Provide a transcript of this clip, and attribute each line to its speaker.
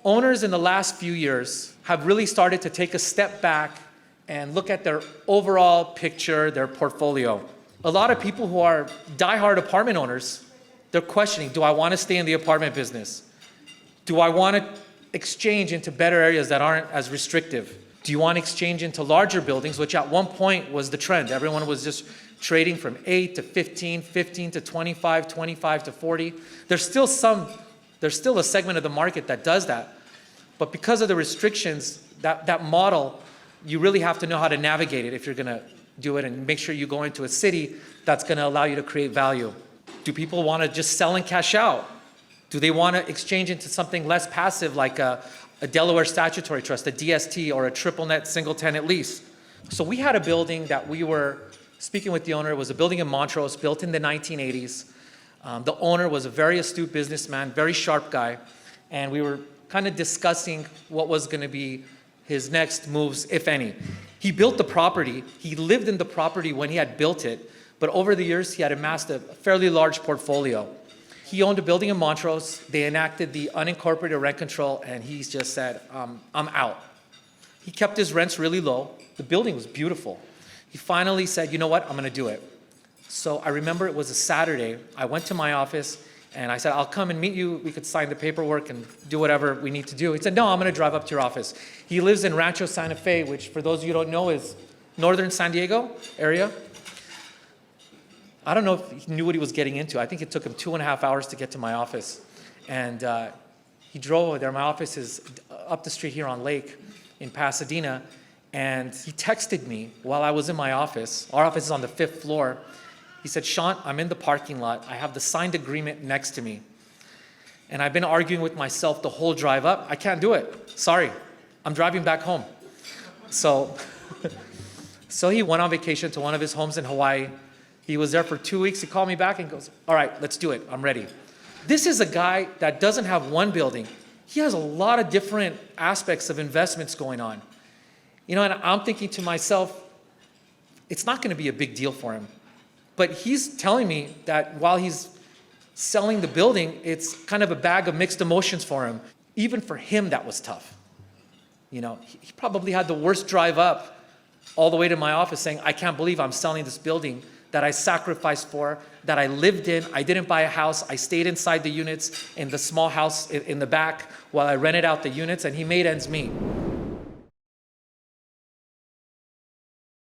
Speaker 1: Owners in the last few years have really started to take a step back and look at their overall picture, their portfolio. A lot of people who are diehard apartment owners, they're questioning, do I want to stay in the apartment business? Do I want to exchange into better areas that aren't as restrictive? Do you want to exchange into larger buildings, which at one point was the trend? Everyone was just trading from 8 to 15, 15 to 25, 25 to 40. There's still a segment of the market that does that. But because of the restrictions, that model, you really have to know how to navigate it if you're going to do it, and make sure you go into a city that's going to allow you to create value. Do people want to just sell and cash out? Do they want to exchange into something less passive like a Delaware statutory trust, a DST, or a triple net single tenant lease? So we had a building that we were speaking with the owner. It was a building in Montrose built in the 1980s. The owner was a very astute businessman, very sharp guy, and we were kind of discussing what was going to be his next moves, if any. He built the property. He lived in the property when he had built it, but over the years, he had amassed a fairly large portfolio. He owned a building in Montrose. They enacted the unincorporated rent control, and he just said, I'm out. He kept his rents really low. The building was beautiful. He finally said, you know what, I'm going to do it. So I remember it was a Saturday. I went to my office, and I said, I'll come and meet you. We could sign the paperwork and do whatever we need to do. He said, no, I'm going to drive up to your office. He lives in Rancho Santa Fe, which for those of you who don't know is northern San Diego area. I don't know if he knew what he was getting into. I think it took him 2.5 hours to get to my office. And he drove over there. My office is up the street here on Lake in Pasadena. And he texted me while I was in my office. Our office is on the 5th floor. He said, Shant, I'm in the parking lot. I have the signed agreement next to me. And I've been arguing with myself the whole drive up. I can't do it. Sorry. I'm driving back home. So he went on vacation to one of his homes in Hawaii. He was there for 2 weeks. He called me back and goes, all right, let's do it. I'm ready. This is a guy that doesn't have one building. He has a lot of different aspects of investments going on. And I'm thinking to myself, it's not going to be a big deal for him. But he's telling me that while he's selling the building, it's kind of a bag of mixed emotions for him. Even for him, that was tough. He probably had the worst drive up all the way to my office saying, I can't believe I'm selling this building that I sacrificed for, that I lived in. I didn't buy a house. I stayed inside the units in the small house in the back while I rented out the units, and he made ends meet.